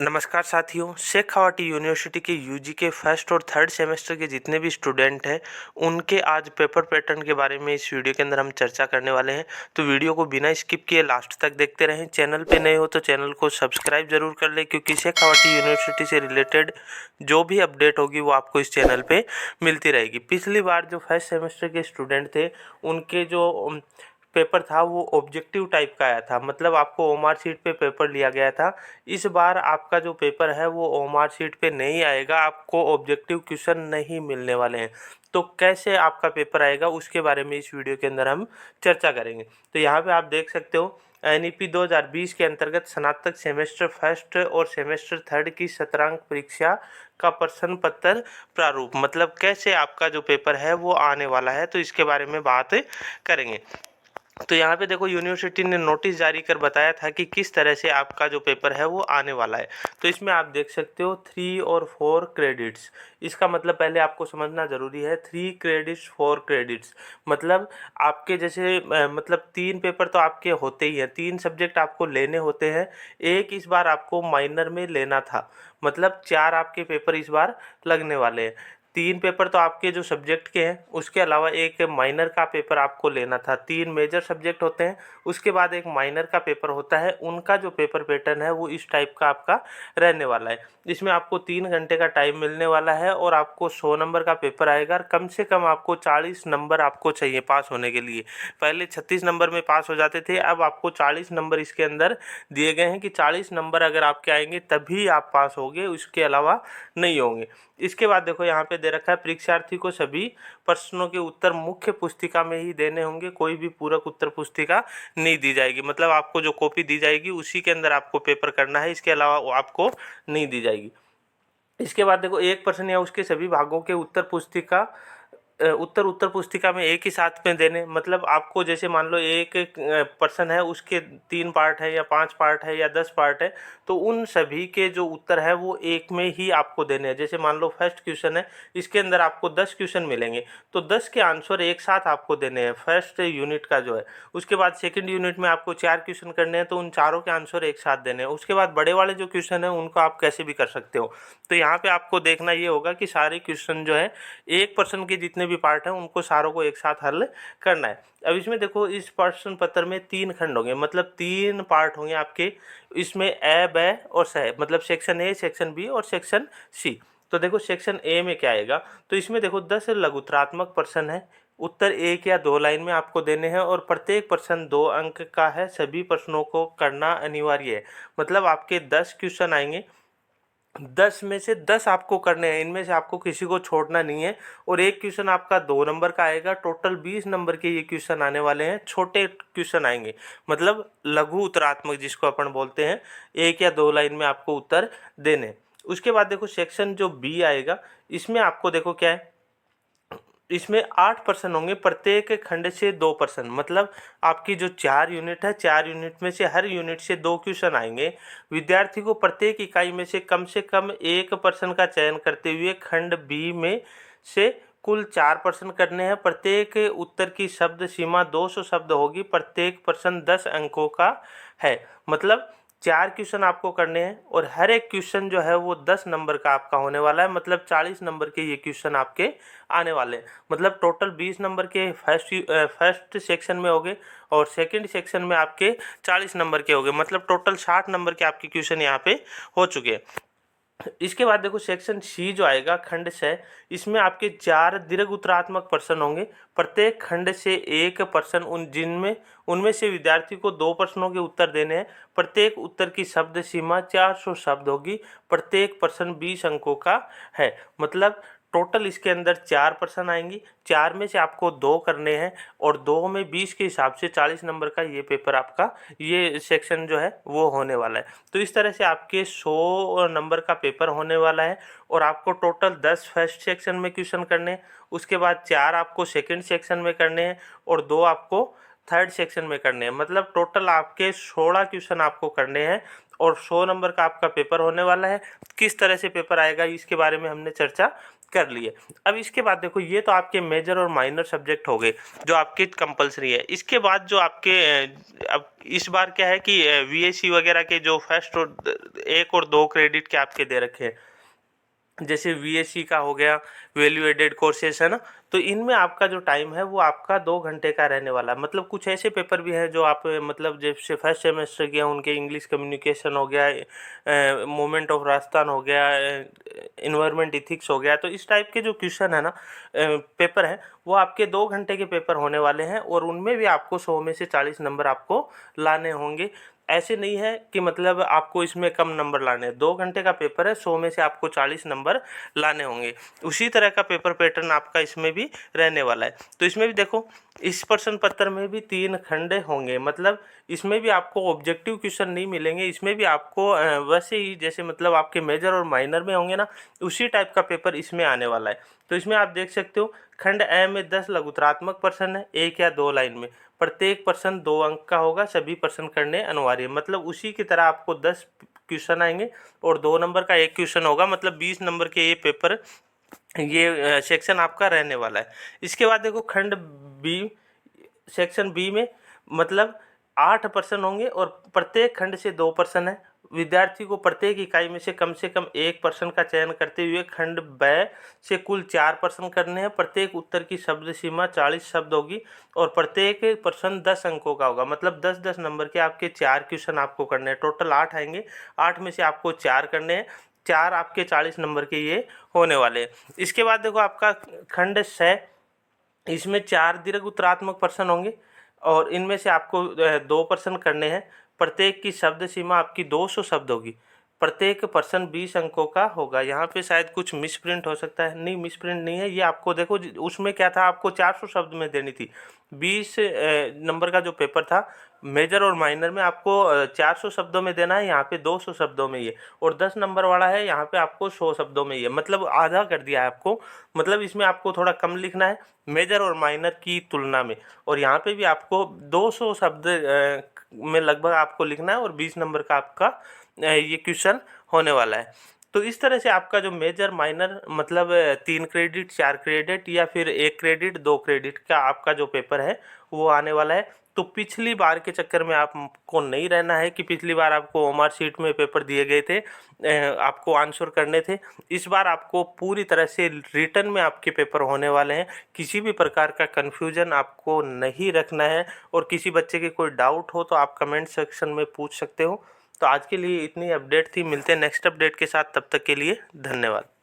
नमस्कार साथियों, शेखावाटी यूनिवर्सिटी के यूजी के फर्स्ट और थर्ड सेमेस्टर के जितने भी स्टूडेंट हैं उनके आज पेपर पैटर्न के बारे में इस वीडियो के अंदर हम चर्चा करने वाले हैं। तो वीडियो को बिना स्किप किए लास्ट तक देखते रहें। चैनल पे नए हो तो चैनल को सब्सक्राइब जरूर कर लें, क्योंकि शेखावाटी यूनिवर्सिटी से रिलेटेड जो भी अपडेट होगी वो आपको इस चैनल पर मिलती रहेगी। पिछली बार जो फर्स्ट सेमेस्टर के स्टूडेंट थे उनके जो पेपर था वो ऑब्जेक्टिव टाइप का आया था, मतलब आपको ओएमआर शीट पे पेपर लिया गया था। इस बार आपका जो पेपर है वो ओएमआर शीट पे नहीं आएगा, आपको ऑब्जेक्टिव क्वेश्चन नहीं मिलने वाले हैं। तो कैसे आपका पेपर आएगा उसके बारे में इस वीडियो के अंदर हम चर्चा करेंगे। तो यहाँ पे आप देख सकते हो एनईपी 2020 के अंतर्गत स्नातक सेमेस्टर फर्स्ट और सेमेस्टर थर्ड की शतरंग परीक्षा का प्रश्न पत्र प्रारूप, मतलब कैसे आपका जो पेपर है वो आने वाला है, तो इसके बारे में बात करेंगे। तो यहाँ पे देखो यूनिवर्सिटी ने नोटिस जारी कर बताया था कि किस तरह से आपका जो पेपर है वो आने वाला है। तो इसमें आप देख सकते हो 3 और 4 क्रेडिट्स। इसका मतलब पहले आपको समझना ज़रूरी है, 3 क्रेडिट्स 4 क्रेडिट्स, मतलब आपके जैसे मतलब 3 पेपर तो आपके होते ही हैं, 3 सब्जेक्ट आपको लेने होते हैं। एक इस बार आपको माइनर में लेना था, मतलब 4 आपके पेपर इस बार लगने वाले हैं। 3 पेपर तो आपके जो सब्जेक्ट के हैं, उसके अलावा एक माइनर का पेपर आपको लेना था। 3 मेजर सब्जेक्ट होते हैं, उसके बाद एक माइनर का पेपर होता है। उनका जो पेपर पैटर्न है वो इस टाइप का आपका रहने वाला है। इसमें आपको 3 घंटे का टाइम मिलने वाला है और आपको 100 नंबर का पेपर आएगा और कम से कम आपको 40 नंबर आपको चाहिए पास होने के लिए। पहले 36 नंबर में पास हो जाते थे, अब आपको 40 नंबर इसके अंदर दिए गए हैं कि 40 नंबर अगर आपके आएंगे तभी आप पास होंगे, उसके अलावा नहीं होंगे। इसके बाद देखो यहाँ पे दे रखा है, परीक्षार्थी को सभी प्रश्नों के उत्तर मुख्य पुस्तिका में ही देने होंगे, कोई भी पूरक उत्तर पुस्तिका नहीं दी जाएगी। मतलब आपको जो कॉपी दी जाएगी उसी के अंदर आपको पेपर करना है, इसके अलावा वो आपको नहीं दी जाएगी। इसके बाद देखो 1 प्रश्न या उसके सभी भागों के उत्तर पुस्तिका में एक ही साथ में देने, मतलब आपको जैसे मान लो एक पर्सन है, उसके 3 पार्ट है या 5 पार्ट है या 10 पार्ट है, तो उन सभी के जो उत्तर है वो एक में ही आपको देने हैं। जैसे मान लो फर्स्ट क्वेश्चन है, इसके अंदर आपको 10 क्वेश्चन मिलेंगे, तो 10 के आंसर एक साथ आपको देने हैं फर्स्ट यूनिट का जो है। उसके बाद सेकंड यूनिट में आपको 4 क्वेश्चन करने हैं, तो उन चारों के आंसर एक साथ देने हैं। उसके बाद बड़े वाले जो क्वेश्चन है उनको आप कैसे भी कर सकते हो। तो यहाँ पे आपको देखना ये होगा कि सारे क्वेश्चन जो है एक पर्सन के जितने भी पार्ट हैं उनको सारों को एक साथ हल करना है। अब इसमें देखो इस प्रश्न पत्र में 3 खंड होंगे, मतलब 3 पार्ट होंगे आपके। इसमें ए, ब और स, मतलब सेक्शन ए, सेक्शन बी और सेक्शन सी। तो देखो सेक्शन ए में क्या आएगा, तो इसमें देखो 10 लघुत्रात्मक प्रश्न है, उत्तर 1 या 2 लाइन में आपको देने हैं और प्रत्येक प्रश्न 2 अंक का है। सभी प्रश्नों को करना अनिवार्य है, मतलब आपके 10 क्वेश्चन आएंगे, 10 में से 10 आपको करने हैं, इनमें से आपको किसी को छोड़ना नहीं है। और एक क्वेश्चन आपका 2 नंबर का आएगा। टोटल 20 नंबर के ये क्वेश्चन आने वाले हैं, छोटे क्वेश्चन आएंगे, मतलब लघु उत्तरात्मक जिसको अपन बोलते हैं। 1 या 2 लाइन में आपको उत्तर देने। उसके बाद देखो सेक्शन जो बी आएगा, इसमें आपको देखो क्या है, इसमें 8 प्रश्न होंगे, प्रत्येक खंड से 2 प्रश्न, मतलब आपकी जो 4 यूनिट है, 4 यूनिट में से हर यूनिट से 2 क्वेश्चन आएंगे। विद्यार्थी को प्रत्येक इकाई में से कम 1 प्रश्न का चयन करते हुए खंड बी में से कुल 4 प्रश्न करने हैं। प्रत्येक उत्तर की शब्द सीमा 200 शब्द होगी। प्रत्येक प्रश्न 10 अंकों का है, मतलब 4 क्वेश्चन आपको करने हैं और हर एक क्वेश्चन जो है वो 10 नंबर का आपका होने वाला है, मतलब 40 नंबर के ये क्वेश्चन आपके आने वाले हैं। मतलब टोटल 20 नंबर के फर्स्ट सेक्शन में होंगे और सेकंड सेक्शन में आपके 40 नंबर के होंगे, मतलब टोटल 60 नंबर के आपके क्वेश्चन यहाँ पे हो चुके हैं। इसके बाद देखो सेक्शन सी जो आएगा, खंड 6, इसमें आपके 4 दीर्घ उत्तरात्मक प्रश्न होंगे। प्रत्येक खंड से 1 प्रश्न, उनमें से विद्यार्थी को 2 प्रश्नों के उत्तर देने हैं। प्रत्येक उत्तर की शब्द सीमा 400 शब्द होगी। प्रत्येक प्रश्न 20 अंकों का है, मतलब टोटल इसके अंदर 4 प्रश्न आएंगी। 4 में से आपको 2 करने हैं और 2 में 20 के हिसाब से 40 नंबर का ये पेपर आपका, ये सेक्शन जो है वो होने वाला है। तो इस तरह से आपके 100 नंबर का पेपर होने वाला है और आपको टोटल 10 फर्स्ट सेक्शन में क्वेश्चन करने हैं। उसके बाद 4 आपको सेकंड सेक्शन में करने हैं और 2 आपको थर्ड सेक्शन में करने हैं, मतलब टोटल आपके 16 क्वेश्चन आपको करने हैं और 100 नंबर का आपका पेपर होने वाला है। किस तरह से पेपर आएगा इसके बारे में हमने चर्चा कर लिए। अब इसके बाद देखो, ये तो आपके मेजर और माइनर सब्जेक्ट हो गए जो आपके कंपलसरी है। इसके बाद जो आपके अब इस बार क्या है कि वीएसी वगैरह के जो फर्स्ट और 1 और 2 क्रेडिट के आपके दे रखे हैं, जैसे वीएससी का हो गया, वैल्यू एडेड कोर्सेस, है ना। तो इनमें आपका जो टाइम है वो आपका 2 घंटे का रहने वाला है। मतलब कुछ ऐसे पेपर भी हैं जो आप मतलब जैसे फर्स्ट सेमेस्टर के हैं, उनके इंग्लिश कम्युनिकेशन हो गया, मोमेंट ऑफ राजस्थान हो गया, इन्वायरमेंट इथिक्स हो गया। तो इस टाइप के जो क्वेश्चन है ना, पेपर है, वो आपके 2 घंटे के पेपर होने वाले हैं, और उनमें भी आपको 100 में से 40 नंबर आपको लाने होंगे। ऐसे नहीं है कि मतलब आपको इसमें कम नंबर लाने हैं। 2 घंटे का पेपर है, 100 में से आपको 40 नंबर लाने होंगे। उसी तरह का पेपर पैटर्न आपका इसमें भी रहने वाला है। तो इसमें भी देखो, इस प्रश्न पत्र में भी 3 खंड होंगे। मतलब इसमें भी आपको ऑब्जेक्टिव क्वेश्चन नहीं मिलेंगे। इसमें भी आपको वैसे ही जैसे मतलब आपके मेजर और माइनर में होंगे ना, उसी टाइप का पेपर इसमें आने वाला है। तो इसमें आप देख सकते हो, खंड ए में 10 लघुतरात्मक प्रश्न है, 1 या 2 लाइन में। प्रत्येक प्रश्न 2 अंक का होगा, सभी प्रश्न करने अनिवार्य। मतलब उसी की तरह आपको 10 क्वेश्चन आएंगे और 2 नंबर का 1 क्वेश्चन होगा। मतलब 20 नंबर के ये पेपर, ये सेक्शन आपका रहने वाला है। इसके बाद देखो, खंड बी, सेक्शन बी में मतलब 8 प्रश्न होंगे और प्रत्येक खंड से 2 प्रश्न है। विद्यार्थी को प्रत्येक इकाई में से कम 1 प्रश्न का चयन करते हुए खंड ब से कुल 4 प्रश्न करने हैं। प्रत्येक उत्तर की शब्द सीमा 40 शब्द होगी और प्रत्येक प्रश्न 10 अंकों का होगा। मतलब 10-10 नंबर के आपके 4 क्वेश्चन आपको करने हैं। टोटल 8 आएंगे, 8 में से आपको 4 करने हैं। 4 आपके 40 नंबर के ये होने वाले हैं। इसके बाद देखो, आपका खंड 6, इसमें 4 दीर्घ उत्तरात्मक प्रश्न होंगे और इनमें से आपको 2 प्रश्न करने हैं। प्रत्येक की शब्द सीमा आपकी 200 शब्द होगी। प्रत्येक प्रश्न 20 अंकों का होगा। यहाँ पे शायद कुछ मिसप्रिंट हो सकता है। नहीं, मिसप्रिंट नहीं है, ये आपको देखो, उसमें क्या था, आपको 400 शब्द में देनी थी। 20 नंबर का जो पेपर था मेजर और माइनर में, आपको 400 शब्दों में देना है, यहाँ पे 200 शब्दों में ये। और 10 नंबर वाला है, यहाँ पे आपको 100 शब्दों में ये। मतलब आधा कर दिया है आपको। मतलब इसमें आपको थोड़ा कम लिखना है मेजर और माइनर की तुलना में। और यहाँ पे भी आपको 200 शब्द में लगभग आपको लिखना है और 20 नंबर का आपका ये क्वेश्चन होने वाला है। तो इस तरह से आपका जो मेजर माइनर मतलब 3 क्रेडिट, 4 क्रेडिट या फिर 1 क्रेडिट, 2 क्रेडिट का आपका जो पेपर है वो आने वाला है। तो पिछली बार के चक्कर में आपको नहीं रहना है कि पिछली बार आपको ओमार शीट में पेपर दिए गए थे, आपको आंसर करने थे। इस बार आपको पूरी तरह से रिटर्न में आपके पेपर होने वाले हैं। किसी भी प्रकार का कन्फ्यूजन आपको नहीं रखना है, और किसी बच्चे के कोई डाउट हो तो आप कमेंट सेक्शन में पूछ सकते हो। तो आज के लिए इतनी अपडेट थी। मिलते हैं नेक्स्ट अपडेट के साथ, तब तक के लिए धन्यवाद।